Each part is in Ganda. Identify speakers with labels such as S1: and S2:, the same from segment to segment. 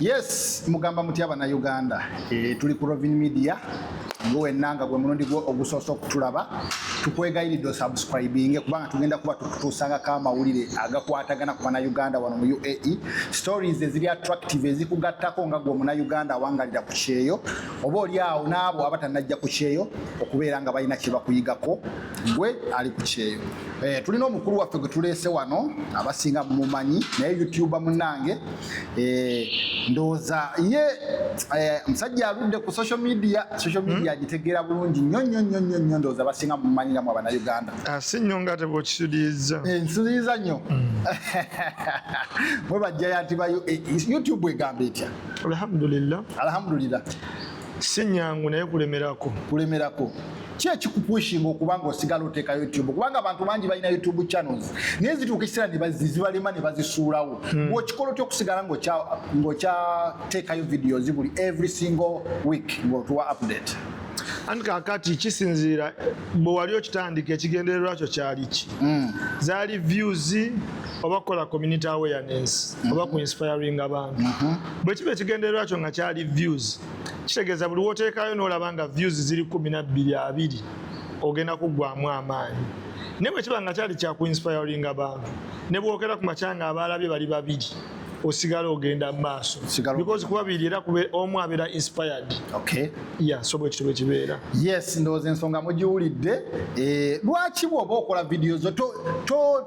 S1: Yes, mugamba mutya bana Uganda. Tuli ku Rovin Media. Ngwe nanga gwe murundi gwo ogusoso kutulaba. Tukwegayiridde subscribing kubanga tugenda kuba tukusanga kama ulire agakwatagana ku bana Uganda wano mu UAE. Stories ezili attractive ezikugattako nga gwe muna Uganda wangalira ku kyeyo. Oba oli awo naabo abatanajja ku kyeyo okubeera nga balina kye bakuyigako. Gwe ali ku kyeyo. Tulina omukulu waffe gwe tuleese wano abasinga mumanyi naye YouTuber munange ndoza ye musajja aludde ku social media agitegeera bulungi nnyo ndoza basinga mumanyi nga abana Uganda
S2: sinyo nga tebo kisudiza
S1: nsudiza nnyo mwe bajja yanti ba YouTube egamba etya alhamdulillah
S2: sinyangu naye
S1: kulemerako kikupushinga okubanga osigala oteeka YouTube kubanga abantu bangi balina YouTube channels naye zituuka ekiseera ne bazibalema ne bazisuulawo ng'okikola otya okusigala ng'okyateekayo videos buli every single week ng'otuwa update
S2: anti kakati kisinziira bwe wali okitandika ekigendererwa kyo kyali ki zaali views oba kukola community awareness oba ku inspiring abantu bwe kiba ekigendererwa kyo nga kyali views kitegeeza buli woteekayo n'olaba nga views ziri 12 ogenda kuggwamu amaanyi naye bwe kiba nga kyali kya ku inspiring abantu ne bwogera ku makyanga abaalabye bali babiri osigala ogenda maaso because kuba biri era omu abeera inspired so bwe kitwe kibeera
S1: yes ndowooza ensonga mugiwulidde lwaki bw'oba okola videos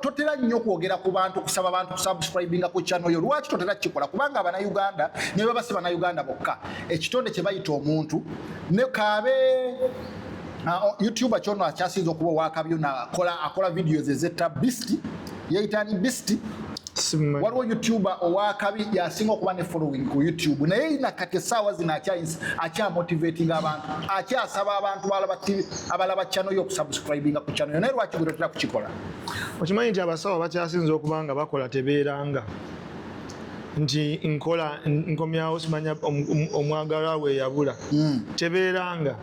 S1: totera nnyo kwogera ku bantu kusaba abantu kusubscribinga ku channel yo lwaki totera kikola kubanga abannayuganda ne baba si bannayuganda bokka ekitonde kye bayita omuntu ne kaabe YouTuber kyono akyasinza okuba owakabyo akola videos ezetta beast yeyitaani beast waliwo YouTuber owakabi yasinga okuba ne following ku YouTube naye nakati essaawa zino akyamotivating abantu akyasaba abantu abalaba channel yo okusubscribinga ku channel yo naye lwaki gwe totera kukikola
S2: okimanyi nti abasawo bakyasinza okuba nga bakola tebeeranga nti nkomyawo simanya omwagalwa we yabula tebeeranga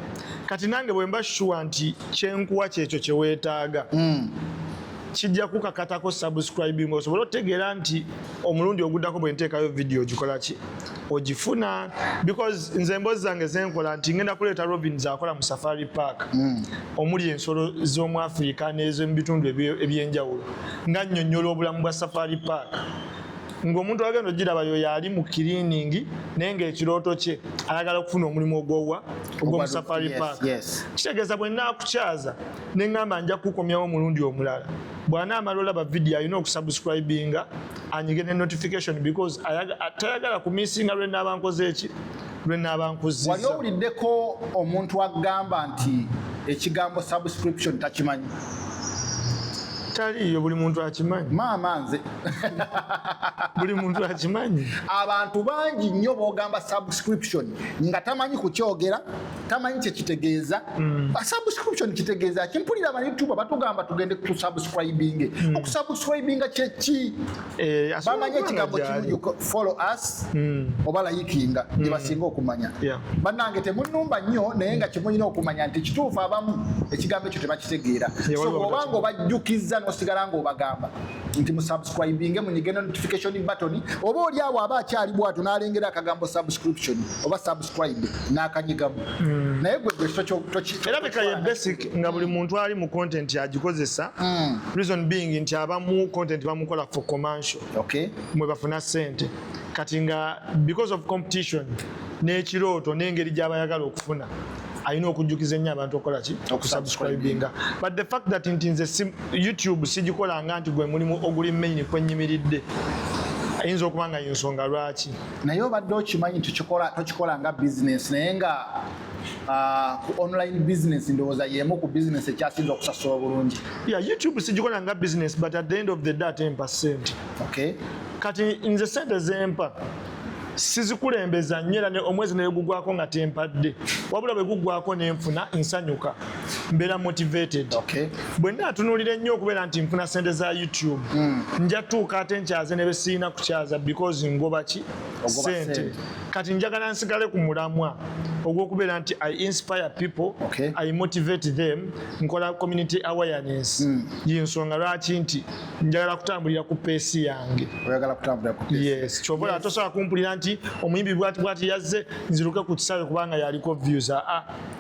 S2: kati nange bwe mba sure nti kyenkuwa kyekyo kye weetaaga kijja kukakatako subscribing osobola otegeera nti omulundi oguddako bwe nteekayo video gikola ki ogifuna because nze emboozi zange zenkola nti ngenda kuleeta Robin z'akola mu Safari Park omuli ensolo z'omu Africa n'ez'omu bitundu ebyenjawulo nga nnyonnyola obulamu bwa Safari Park ng'omuntu agenda ogiraba yo yali mu cleaning naye ng'ekirooto kye ayagala okufuna omulimu ogw'omu Safari Park kitegeeza bwe nnaakukyaza ne ŋŋamba nja kukomyawo omulundi omulala bw'anaamala olaba video alina okusubscribinga anyige ne notification because tayagala kumisinga lwe nnaaba nkoze eki lwe nnaaba nkuzizza
S1: wali owuliddeko omuntu agamba nti ekigambo subscription takimanyi
S2: taliyo buli muntu akimanyi
S1: maama nze
S2: buli muntu akimanyi
S1: abantu bangi nnyo boogamba subscription nga tamanyi kukyogera tamanyi kyekitegeeza subscription kitegeeza kimpulira aba YouTube batugamba tugende ku subscribing okusubscribinga kyeki bamanyi ekigambo kimu follow us oba likinga gye basinga okumanya bannange temunnumba nnyo naye nga kimulina okumanya nti kituufu abamu ekigambo ekyo tebakitegeera so obanga obajjukiza nosigala ng'obagamba nti musubscribinge munyige notification button oba oli awo aba akyali bw'ato n'alengera akagambo subscription oba subscribe n'akanyigamu naye gwe
S2: erabika ye basic nga buli muntu ali mu content agikozesa reason being nti abamu content bamukola for commercial mwe bafuna ssente kati nga because of competition n'ekirooto n'engeri gy'abayagala okufuna ayina okujjukiza ennyo abantu okola ki okusubscribinga but the fact that nze YouTube sigikolanga nti gwe mulimu oguli main kwennyimiridde ayinza okuba nga yensonga lwaki
S1: naye obadde okimanyi tokikola nga business naye nga ku online business ndowooza yemu ku business ekyasinza okusasula bulungi
S2: YouTube sigikola nga business but at the end of the day 10% kati nze sente zempa sizikulembeza nnyo era omwezi ne gugwako nga tempadde wabula bwe gugwako nenfuna nsanyuka mbeera motivated bwe nnaatunuulira ennyo okubeera nti nfuna sente za YouTube nja tuuka ate nkyaze ne besiina kukyaza because ngoba ki sente kati njagala nsigale ku mulamwa ogw'okubeera nti I inspire people,
S1: Okay.
S2: I motivate them, nkola community awareness. Yinsonga lwaki nti njagala kutambulira ku peesi yange.
S1: oyagala kutambula ku pesi.
S2: Yes, kyobola tosobola kumpulira nti omuyimbi bwati yazze nziruke ku kisaawe kubanga yaliko views.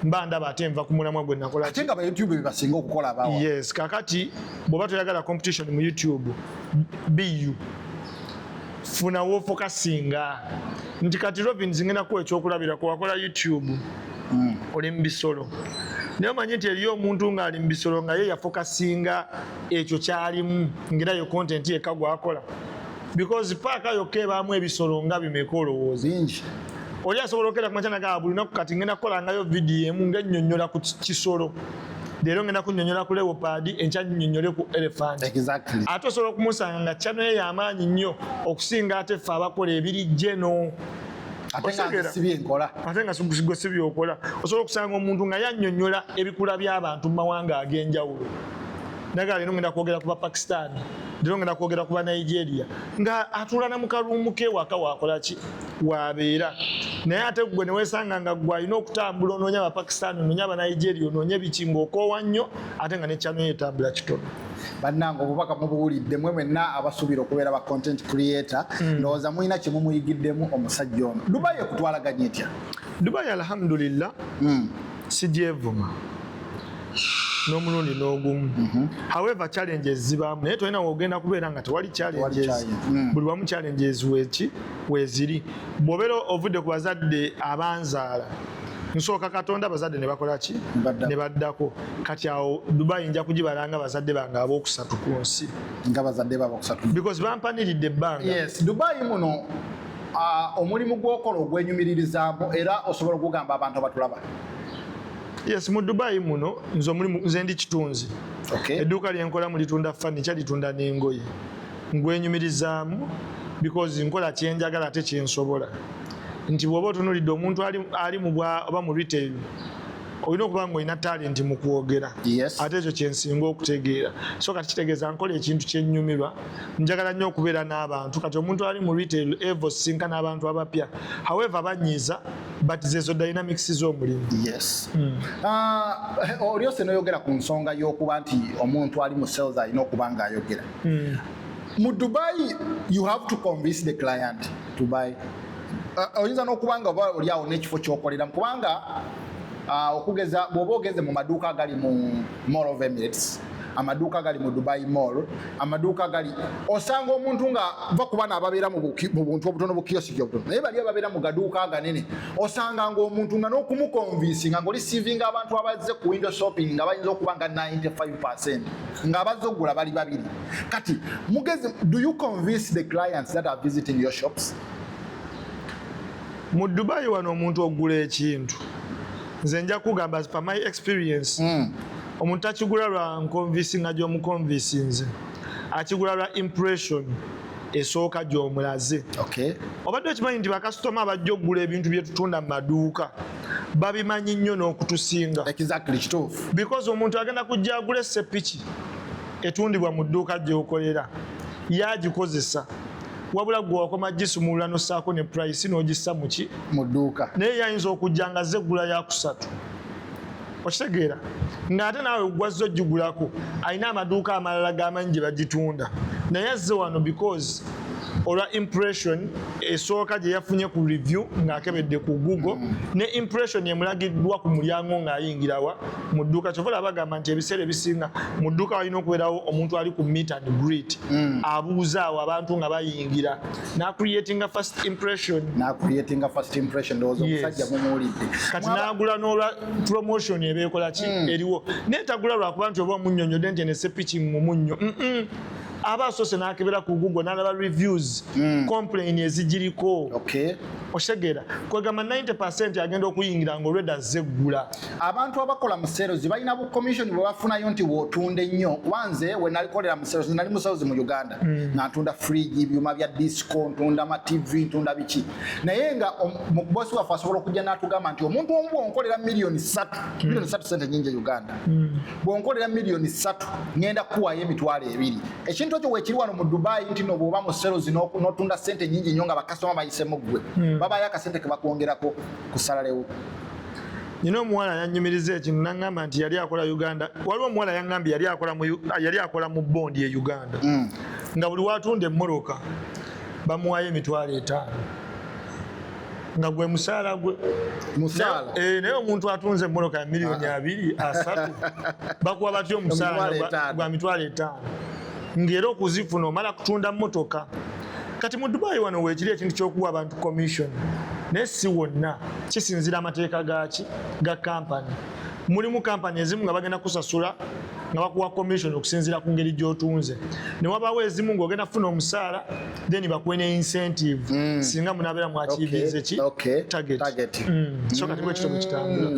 S2: Mba ndaba ate nva ku mulamwa gwe nakola.
S1: ate nga ba YouTube bebasinga okukola abawa.
S2: Yes, kakati bw'oba toyagala competition mu YouTube, be you. Funa wofokasinga nti kati Robin zingenda kuwa ekyokulabirako wakola YouTube oli mu bisolo. Naye omanyi nti eriyo omuntu ng'ali mu bisolo nga ye yafokasinga ekyo kyalimu ngera yo content yekka gwakola. Because paaka yokka ebaamu ebisolo nga bimeka olowooza.
S1: bingi.
S2: Oli asobola okera ku makya naga buli lunaku kati ngenda kukolangayo vidiyo emu ng'ennyonnyola ku kisolo. Leero ngenda kunnyonnyola ku leopard, enkya nnyonnyole ku elephant.
S1: Exactly.
S2: Ate osobola okumusanga nga channel ye y'amaanyi nnyo okusinga ate ffe abakola ebirijje no.
S1: ate nga nze sibye nkola.
S2: Ate nga gwe si byokola. Osobola okusanga omuntu nga yannyonnyola ebikula by'abantu mu mawanga ag'enjawulo. Naga leero ngenda kwogera ku Pakistan, leero ngenda kwogera ku Nigeria, nga atuula na mu karuumu ke waka wakola ki wabeera. Naye ate gwe ne weesanga nga gwe alina okutambula onoonya Abapakistan, onoonya Abanigeria, onoonya biki ng'okoowa nnyo ate nga ne channel ye etambula kitono.
S1: Bannange obubaka mubuwulidde mwe mwenna abasuubira okubeera ba content creator. Ndowooza mulina kye mumuyigiddemu omusajja ono. Dubai ekutwalaganya etya?
S2: Dubai alhamdulillah sigyevuma n'omulundi n'ogumu. However challenges zibaamu naye tolina wogenda kubeera nga tewali challenges. Buli wamu challenges weeziri. Bw'obeera ovudde ku bazadde abanzaala nsooka Katonda abazadde ne bakola ki? Ne baddako. Kati awo Dubai nja kugibalanga abazadde bange abookusatu ku nsi.
S1: Nga bazadde babokusatu.
S2: Because bampaniridde ebbanga.
S1: Yes, Dubai muno omulimu gw'okola ogwenyumiririzaamu era osobola okugamba abantu abatulaba.
S2: Yes, mu Dubai muno nze ndi kitunzi.
S1: Okay.
S2: Edduuka lyenkola mulitunda furniture litunda n'engoye. Ngwenyumirizaamu because nkola kyenjagala ate kyensobola. Nti bw'oba otunuulidde omuntu ali mu oba mu retail olina okuba nga olina talent mu kwogera.
S1: Yes.
S2: Ate ekyo kyensinga okutegeera. So kati kitegeeza nkola ekintu kyennyumirwa. Njagala nnyo okubeera n'abantu. Kati omuntu ali mu retail evo sinka n'abantu abapya. However banyiiza but zezo dynamics z'omulimu.
S1: Yes. Olyose n'oyogera ku nsonga y'okuba nti omuntu ali mu sales alina okuba ng'ayogera. Mu Dubai you have to convince the client to buy. Oyinza n'okuba nga oba oli awo n'ekifo ky'okoleramu kubanga okugeza bw'oba ogeze mu maduuka agali mu Mall of Emirates, amaduuka agali mu Dubai Mall, amaduuka agali osanga omuntu nga va ku bana ababeera mu buntu obutono bukiyosiki obutono naye bali ababeera mu gaduuka aganene osanga ng'omuntu nga n'okumukonvinsinga ng'olisiivinga abantu abazze ku window shopping nga bayinza okuba nga 95% nga bazze okugula bali babiri. Kati mugezi, do you convince the clients that are visiting your shops?
S2: Mu Dubai wano omuntu ogula ekintu nze nja kugamba for my experience omuntu akigula lwa nkonvisinga gy'omukonvisinze akigula lwa impression esooka gy'omulaze.
S1: Okay.
S2: Obadde okimanyi nti bakasitoma abajja okugula ebintu bye tutunda mu maduuka babimanyi nnyo n'okutusinga.
S1: Exactly, kituufu.
S2: Because omuntu agenda kujja agula essepiki etundibwa mu dduuka gy'okolera yagikozesa wabula gwe wakoma gisumulula n'ossaako ne price n'ogissa muki
S1: mu dduuka
S2: naye yayinza okujja nga azze eggula yakusatu. Okitegeera ng'ate naawe gwazze ogigulako alina amaduuka amalala g'amanyi gye bagitunda naye azze wano because olwa impression esooka gye yafunye ku review ng'akebedde ku Google ne impression emulagiddwa ku mulyango ng'ayingirawa mu dduuka. Kyova bagamba nti ebiseera ebisinga mu dduuka walina okubeerawo omuntu ali ku meet and greet abuuza awo abantu nga bayingira n'acreatinga first impression.
S1: Ndowooza omusajja mumuwulidde.
S2: Kati n'agula n'olwa promotion ebeekola ki eriwo naye tagula lwakuba nti oba omunnyonnyodde nti enesepiki mu munnyo. Aba asoose n'akebera ku Google n'alaba reviews complain ezigiriko.
S1: Okay.
S2: Oshegera kwegamba 90% agenda okuyingira ng'olwedde azze eggula.
S1: Abantu abakola mu sales balina bu commission bwe bafunayo nti wootunde nnyo. Wanze we nalikolera mu sales nali mu sales mu Uganda nga ntunda fridge, byuma bya disco, ntunda ma TV, ntunda biki. Naye nga bosi waffe asobola okujja n'atugamba nti omuntu omu bw'onkolera milioni 3 sente nyingi Uganda. Bw'onkolera milioni 3 ngenda kuwayo emitwalo 2. Ekintu ekyo weekiri wano mu Dubai nti no bw'oba mu sales n'otunda sente nyingi nnyo nga bakasitoma bayisemu ggwe babayo akasente ke bakwongerako ku salalewo.
S2: nina omuwala yanyumiriza ekintu naŋŋamba nti yali akola Uganda. Waliwo omuwala yaŋŋambye yali akola mu bondi e Uganda nga buli watunda emmoroka bamuwayo $5,000 nga gwe musaala gwe. Naye omuntu atunze emmoroka ya $2,300,000 bakuwa batya omusaala gwa $5,000 ng'era okuzifuna omala kutunda mmotoka. Kati mu Dubai wano weekiri ekintu ky'okuwa abantu commission naye si wonna, kisinzira amateeka ga kampani. Mulimu kampani ezimu nga bagenda kusasula nga bakuwa commission okusinzira ku ngeri gy'otunze, ne wabaawo ezimu ng'ogenda kufuna omusaala then bakuwe ne incentive singa munabeera mwakiiviize target. So kati bwe kityo mukitambula.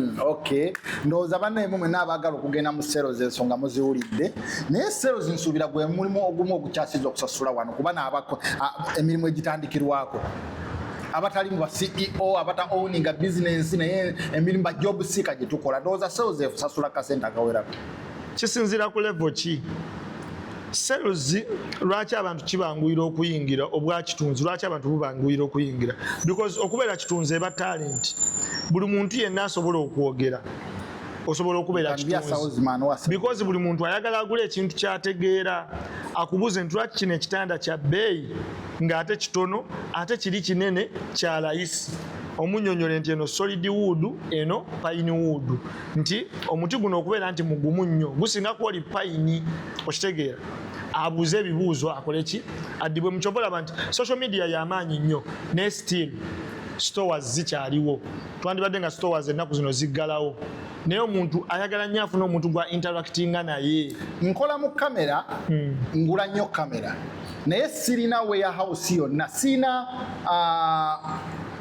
S1: Ndowooza bannammwe mwenna abaagala okugenda mu sales ensonga muziwulidde, naye sales nsuubira gwe mulimu ogumu ogukyasiza okusasula wano kuba emirimu egitandikirwako. Abatali mu ba CEO abata owninga business naye emirimu ba job seeker gye tukola, ndowooza sales efusasula kasente akawerako.
S2: Kisinzira ku level ki. Sales lwaki abantu kibanguyira okuyingira obwa kitunzi, lwaki abantu bubanguyira okuyingira? Because okubeera kitunzi eba talent. Buli muntu yenna asobola okwogera. Osobola okubeera kitunzi. Because buli muntu ayagala agula ekintu kyategeera. Akubuze nti lwaki kino ekitanda kya bbeeyi ng'ate kitono ate kiri kinene kya layisi. Omunyonyole nti eno solid wood, eno pine wood. Nti omuti guno okubeera nti mugumu nnyo gusinga kwoli pine. Okitegeera. Abuuze ebibuuzo akole ki? Addibwe mu kyobola nti social media y'amaanyi nnyo ne still stores zikyaliwo. Twandibadde nga stores ennaku zino ziggalawo. Naye omuntu ayagala nnyo afuna omuntu gwa interactinga naye. Nkola mu kamera, ngula nnyo kamera. Naye sirina warehouse yonna, sirina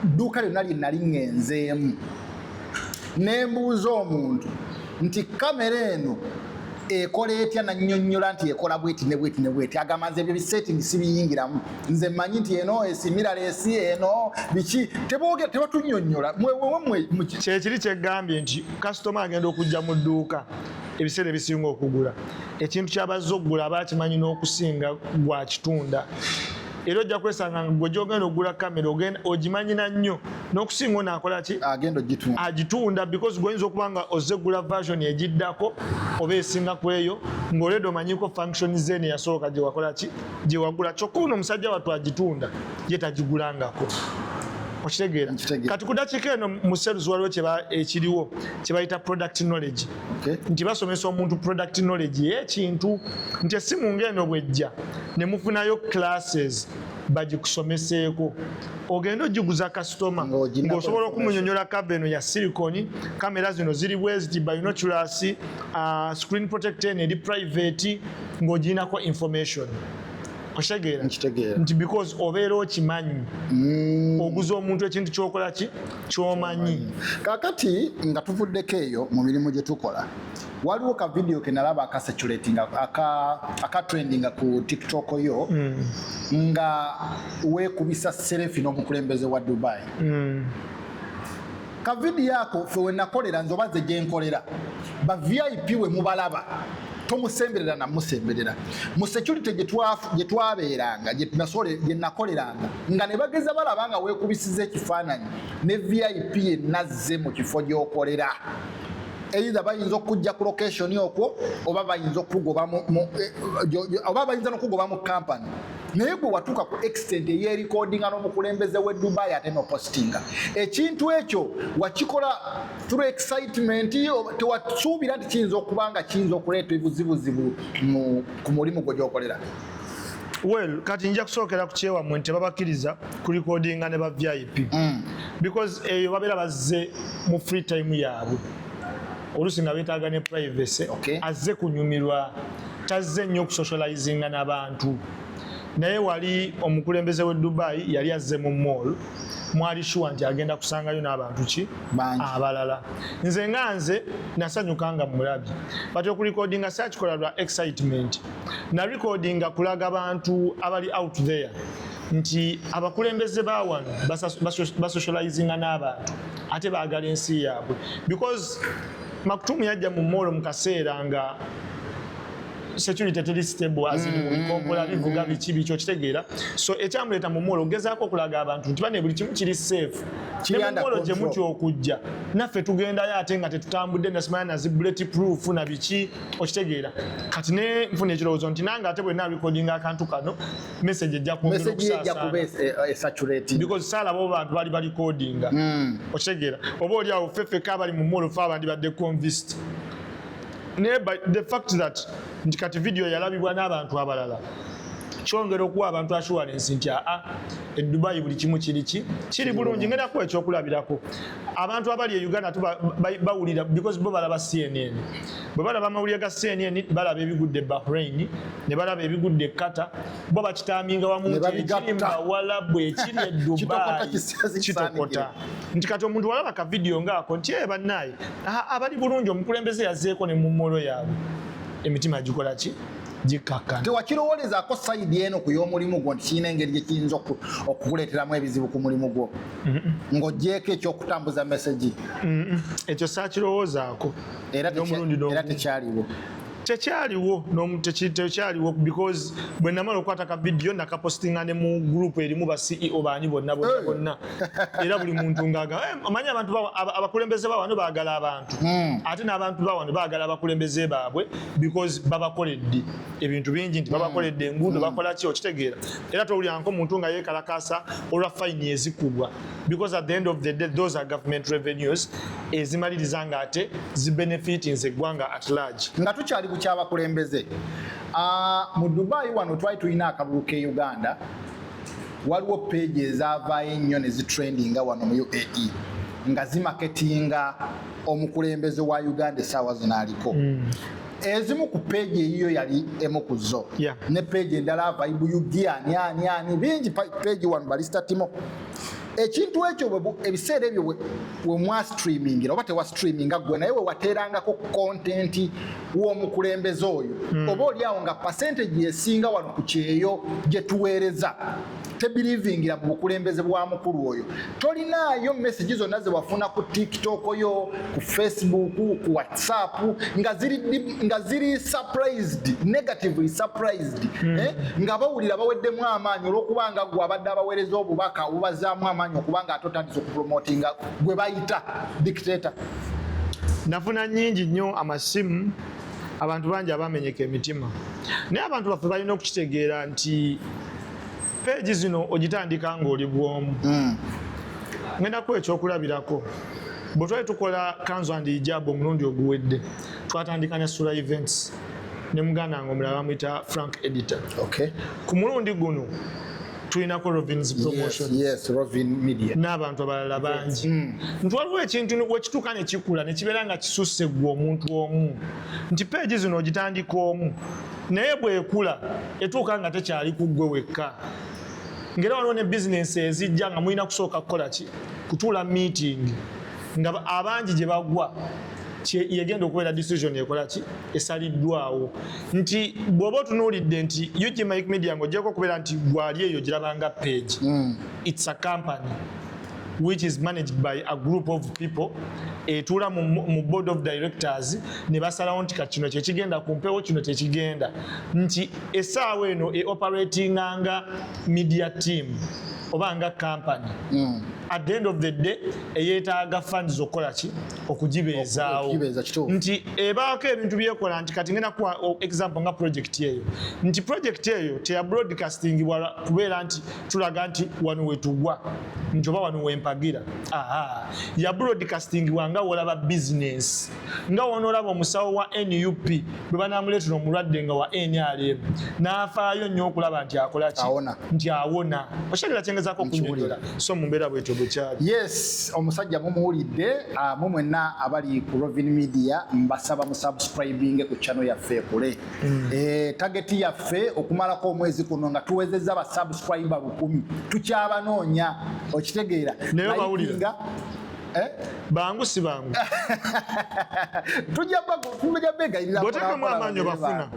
S2: dduuka lyonna lye nali ŋŋenzeemu. Ne mbuuza omuntu nti kamera eno ekola etya, nannyonnyola nti ekola bweti ne bweti ne bweti. Agamba nze ebyo bisetting sibiyingiramu, nze mmanyi nti eno emiralesi eno biki, tebatunnyonnyola. Kyekiri kyeggambye nti kasitoma agenda okujja mu dduuka ebiseera ebisinga okugula ekintu ky'abazze okugula aba akimanyi n'okusinga gwa kitunda. Era ojja kwesanga gwe gy'ogenda okugula kamera ogimanyina nnyo n'okusinga onaakola ki? Agitunda because goyinza okuba nga ozze gula version egiddako oba esinga ku eyo ng'oleda omanyiko function zeeni yasooka gye wakola ki? Gye wagula. Kyokka ono omusajja wattu agitunda ye tagigulangako. Okitegeera. Kati ku dakiika eno mu sales waliwo ekiriwo kye bayita product knowledge. Nti basomesa omuntu product knowledge y'ekintu nti essimu ng'eno bw'ejja ne mufunayo classes bagikusomeseeko. Ogenda ogiguza kasitoma ng'osobola okumunyonyola kava eno ya silicone, kamera zino ziri bweziti binoculars, screen protector eri private ng'ogirinako information. Okitegeera nti because obeera okimanyi oguza omuntu ekintu kyokola ki kyomanyi. Kakati nga tuvuddeko eyo mu mirimu gye tukola, waliwo ka video ke nalaba akasaturatinga akatrendinga ku TikTok yo nga weekubisa selfie n'omukulembeze wa Dubai. Ka video ako fe we nakolera nze oba ze gye nkolera ba VIP we mubalaba tomusemberera na musemberera mu security gye twabeeranga gye nakoleranga nga ne bageza balaba nga weekubisiza ekifaananyi ne VIP ye nazze mu kifo gy'okolera. Either bayinza okujja ku location okwo oba bayinza okugoba mu company. Naye gwe watuuka ku extent ey'erecordinga n'omukulembeze w'e Dubai ate n'opostinga. Ekintu ekyo wakikola through excitement, tewasuubira nti kiyinza okuba nga kiyinza okuleeta ebuzibuzibu ku mulimu gwe gy'okolera. Well, kati nja kusookera ku kyewammwe nti tebabakkiriza ku recordinga ne ba VIP. Because eyo babeera bazze mu free time yaabwe. Oluusi nga beetaaga ne privacy. Azze kunyumirwa, tazze nnyo okusocializinga n'abantu. Naye wali omukulembeze w'e Dubai yali azze mu mall, mwali sure nti agenda kusangayo n'abantu ki abalala. Nze nga nze nasanyuka nga mulabye, but okurecordinga saakikola lwa excitement. Na recordinga kulaga abantu abali out there nti abakulembeze ba wano basocializinga n'abantu ate baagala ensi yaabwe. Because Makutumu yajja mu mall mu kaseera nga security teri stable as in kompola bivuga biki okitegeera. So ekyamuleeta mu mall ogezaako okulaga abantu nti bane buli kimu kiri safe. Ne mu mall gye muti okujja naffe tugendayo ate nga tetutambudde nasimanya na bullet proof na biki okitegeera kati ne nfuna ekirowoozo nti nange ate bwe naarekodinga akantu kano message ejja kwongera
S1: okusaasana
S2: because saalaba abo bantu bali balikodinga okitegeera oba oli awo ffeffeka abali mu molo fe abandibadde convinced naye the fact that nti kati video yalabibwa n'abantu abalala kyongera okuwa abantu assurance nti Dubai buli kimu kiri bulungi. Ngenda kuwa ekyokulabirako abantu abali e Uganda bawulira because bo balaba CNN, bwe balaba amawulire ga CNN balaba ebigudde Bahrain ne balaba ebigudde Qatar, bo bakitaminga wamu ekirimba wala bwe ekiri e Dubai kitokota nti kati omuntu walaba ka video ngaako nti bannaye abali bulungi omukulembeze yazeeko ne mu mmolo yaabwe emitima gikola ki jikakana
S1: tewakirowolezaako sayidi eno ku y'omulimu gwo nti kirina engeri gye kiyinza okukuleeteramu ebizibu ku mulimu gwo ng'ogyeko ekyokutambuza mesagi
S2: ekyo saakirowoozaako
S1: era tekyaliwo
S2: tekyaliwo because bwe namala okukwata ka video nakapostinga ne mu group erimu ba CEO baani bonna era buli muntu ngaga amanyi abantu abakulembeze bawano baagala abantu ate n'abantu bawano baagala abakulembeze baabwe because babakoledde ebintu bingi nti babakoledde enguudo bakola ki okitegeera era towulyanko omuntu nga yeekalakasa olwa fayini ezikubwa because at the end of the day those are government revenues ezimaliriza nga ate zibenefitinze eggwanga at large
S1: nga tukyali ku kyabakulembeze mu Dubai wano twali tulina akalulu ke Uganda waliwo page ezaavaayo ennyo ne zitrendinga wano mu UAE nga zimaketinga omukulembeze wa Uganda essaawa zino aliko ezimu ku page eyiyo yali emu ku zo ne page endala Vibe Yugia ani bingi page wano balista timo ekintu ekyo ebiseera ebyo we mwa streamingira oba tewa streaminga gwe naye we wateerangako content w'omukulembeze oyo oba oliawo nga percentage esinga wano ku kyeyo gye tuweereza tebirivingira mu bukulembeze bwa mukulu oyo tolinaayo message zonna ze wafuna ku TikTok yo ku Facebook ku WhatsApp nga ziri surprised negatively surprised nga bawulira baweddemu amaanyi olw'okubanga gwe abadde abaweereza obubaka obubazaamu amaanyi okubanga atotandise okupromotinga gwe bayita dictator.
S2: Nafuna nyingi nnyo amasimu abantu bangi abamenyeka emitima naye abantu baffe balina okukitegeera nti page zino ogitandika ng'oli bwomu ngenda kuwa ekyokulabirako bwe twali tukola Kanzu and Hijab omulundi oguwedde twatandika ne Sura Events ne muganda wange omulala bamuyita Frank Editor ku mulundi guno tulinako Rovin's Promotion
S1: Rovin Media
S2: n'abantu abalala bangi nti waliwo ekintu wekituuka ne kikula ne kibeera nga kisusse gwe omuntu omu nti page zino ogitandika omu naye bwekula etuuka nga tekyali ku ggwe wekka ngera waliwo ne bizinensi ezijja nga mulina kusooka kukola ki kutuula meeting nga abangi gye bagwa yegenda okubeera decision ekola ki esaliddwawo nti bw'oba otunuulidde nti UG Mike Media ng'ogyeko okubeera nti gwali eyo girabanga page it's a company which is managed by a group of people etuula mu board of directors ne basalawo nti kati kino kyekigenda ku mpewo kino tekigenda nti essaawa eno operatinganga media team oba nga company at the end of the day eyeetaaga funds okukola ki okugibeezaawo nti ebaako ebintu byekola nti kati ngenda kuwa example nga project eyo nti project eyo teya broadcastingibwa kubeera nti tulaga nti wano wetugwa nti oba wano wempagira ya broadcastingibwa nga wolaba business nga wonoolaba omusawo wa NUP bwe banaamuleetera omulwadde nga wa NRM n'afaayo nnyo okulaba nti akola ki nti awona okyagera kyengezaako okunyonyola so mu mbeera bwetyo bukyali
S1: omusajja mumuwulidde mu mwenna abali ku Rovin Media mbasaba musubscribing ku channel yaffe ekule target yaffe okumalako omwezi kuno nga tuwezezza abasubscriber 1000 tukyabanoonya okitegeera
S2: naye bawulira bangu si bangu
S1: tujja begayirira
S2: botekamu amaanyi bafuna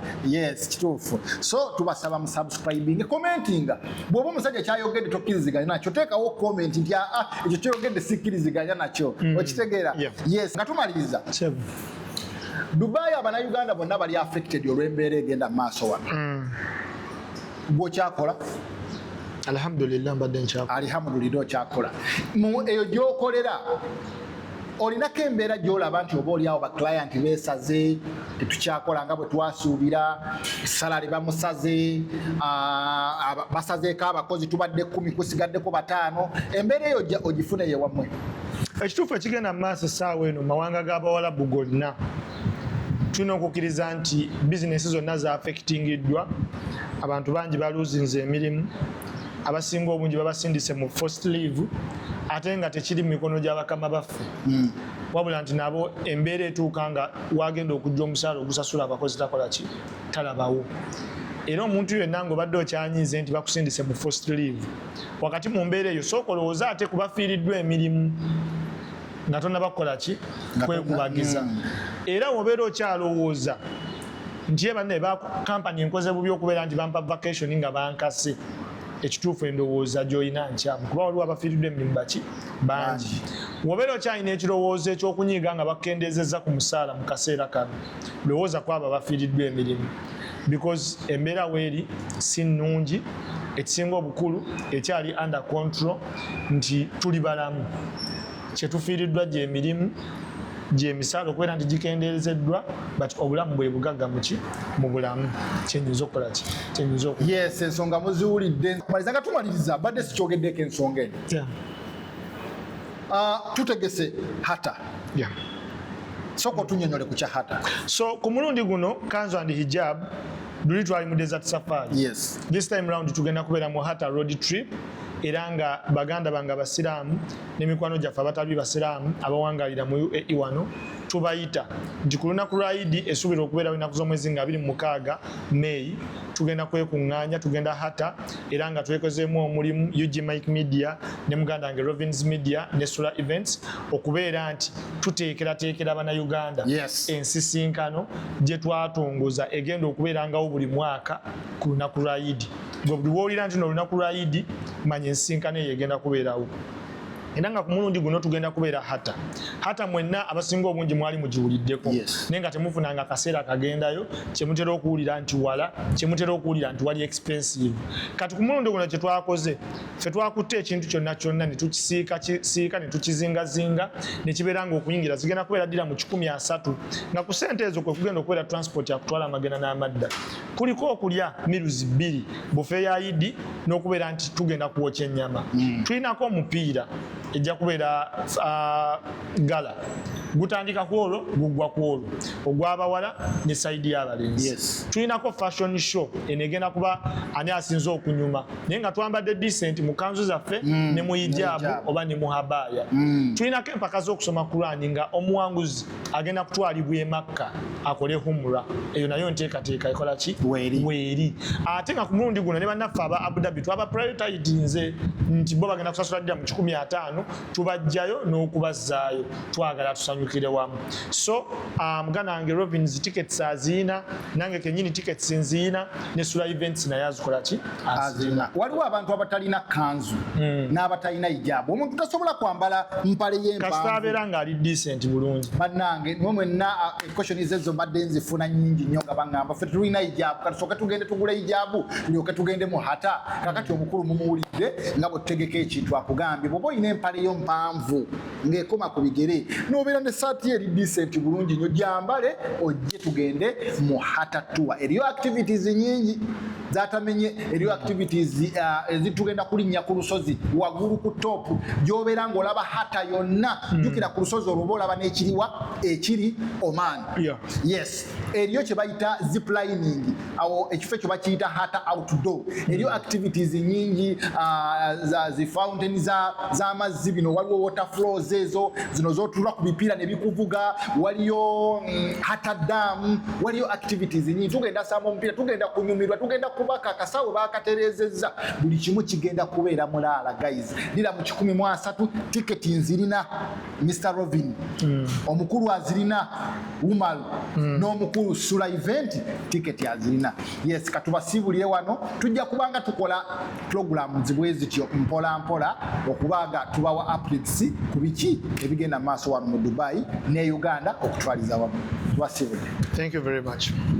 S1: kituufu so tubasaba musubscribing commentinga bw'oba omusajja kyayogedde tokkiriziganya nakyo teekawo comment nti ekyo kyoyogedde sikkiriziganya nakyo okitegeera nga tumaliriza Dubai abannayuganda bonna bali affected olw'embeera egenda mu maaso wano gwokyakola
S2: alhamdulillah mbadde nkyakola
S1: alhamdulillah okyakola eyo gy'okolera olinako embeera gy'olaba nti oba oliawo baclient beesaze tetukyakola nga bwe twasuubira salary bamusaze basazeeko abakozi tubadde 10 kusigaddeko 5 embeera eyo ogifune ye wammwe
S2: ekituufu ekigenda mu maaso essaawa eno mawanga g'abawalabu gonna tulina okukkiriza nti bizinesi zonna zaafekitingiddwa abantu bangi baluuzinze emirimu abasinga obungi babasindise mu forced leave ate nga tekiri mu mikono gy'abakama baffe wabula nti nabo embeera etuuka nga wagenda okujja omusaala ogusasula abakozi takola ki talabawo era omuntu yenna ng'obadde okyanyize nti bakusindise mu forced leave wakati mu mbeera eyo sooka olowooza ate kubafiiriddwa emirimu nga tonna bakola ki kwekubagiza era wobeera okyalowooza nti banne kampani enkoze bubi okubeera nti bampa vacation nga bankase ekituufu endowooza gy'olina nkyamu kuba waliwo abafiiriddwa emirimu baki bangi wobeera okyalina ekirowoozo ekyokunyiiga nga bakendezezza ku musaala mu kaseera kano lowooza ku abo abafiiriddwa emirimu because embeera weeri si nnungi ekisinga obukulu ekyali under control nti tuli balamu kyetufiiriddwa gy'emirimu gy'emisaala okubeera nti gikendeezeddwa but obulamu bwe bugagga muki mu bulamu kyenyinza okukola ki kyenyinza okukola
S1: yes ensonga muziwulidde maliza nga tumaliriza badde sikyogeddeeko ensonga eno tutegese hata soko tunyonyole ku kya hata
S2: so ku mulundi guno kanzu and hijab luli twali mu desert safari
S1: yes
S2: this time round tugenda kubeera mu hata road trip era nga baganda bange abasiraamu n'emikwano gyaffe abatali basiraamu abawangalira mu UAE wano tubayita nti ku lunaku lwa Idi esuubira okubeerawo ennaku z'omwezi nga 26 May tugenda kwekuŋŋaanya tugenda hata era nga twekozeemu omulimu UG Mike Media ne muganda wange Rovins Media ne Sula Events okubeera nti tuteekerateekera bannayuganda ensisinkano gye twatongoza egenda okubeerangawo buli mwaka ku lunaku lwa Idi buli woolira nti n'olunaku lwa Idi manya ensisinkano eyo egenda kubeerawo era nga ku mulundi guno tugenda kubeera hata mwenna abasinga obungi mwali mugiwuliddeko naye nga temufunanga akaseera kagendayo kyemutera okuwulira nti wala kyemutera okuwulira nti wali expensive kati ku mulundi guno kye twakoze ffe twakutte ekintu kyonna ne tukisiika ne tukizingazinga ne kibeera nga okuyingira zigenda kubeera ddira mu 130 nga ku ssente ezo kwe kugenda okubeera transport yakutwala amagenda n'amadda kuliko okulya miruzi 2 bufe ya Idi n'okubeera nti tugenda kuwokya ennyama tulinako omupiira ejja kubeera gala gutandika ku olwo guggwa ku olwo ogw'abawala ne sayidi y'abalenzi tulinako fashion show eno egenda kuba ani asinze okunyuma naye nga twambadde decent mu kanzu zaffe ne mu hijabu oba ne mu habaya tulinako empaka z'okusoma Kurani nga omuwanguzi agenda kutwalibwa e Makka akole humra eyo nayo nteekateeka ekola ki weeri ate nga ku mulundi guno ne bannaffe aba Abu Dhabi twaba prioritize nti bo bagenda kusasula ddira mu 15 tubajjayo n'okubazzaayo twagala tusanyukire wamu so muganda wange Rovins tickets azina nange kenyini tickets nzina ne Sula Events naye azikola ki azina
S1: waliwo abantu abatalina kanzu n'abatalina hijabu omuntu tasobola kwambala mpale y'empanvu
S2: kasita abeera nga ali decent bulungi
S1: bannange nimwe mwenna question ezo mbadde nzifuna nyingi nnyo nga baŋŋamba ffe tulina hijabu katusooke tugende tugule hijabu tulyoke tugende mu hata kakati omukulu mumuwulidde nga bwe tutegeka ekintu akugambye bw'oba olina empale yo mpanvu ng'ekoma ku bigere n'obeera ne saati eri decent bulungi nnyo gyambale ojje tugende mu hata tour eriyo activities nyingi zatamenye eriyo activities ezitugenda kulinnya ku lusozi waggulu ku top gy'obeera ng'olaba hata yonna jjukira ku lusozi olwo oba olaba n'ekiriwa ekiri Oman yes eriyo kye bayita ziplining awo ekifo ekyo bakiyita hata outdoor eriyo activities nyingi zi fountain z'amazzi bino waliwo water flows ezo zino z'otula ku bipiira ne bikuvuga waliyo hata dam waliyo activities nyingi tugenda samba omupiira tugenda kunyumirwa tugenda kubaka akasawo bakaterezezza buli kimu kigenda kubeera mulaala guys lira mu 13 tiketi nzirina Mr. Rovin omukulu azirina Umal n'omukulu Sula Event tiketi azirina yes katubasibulire wano tujja kubanga tukola program zibwe zityo mpola mpola okubaga tubawa updates ku biki ebigenda maaso wano mu Dubai ne Uganda okutwaliza wamu tubasibulire.
S2: Thank you very much.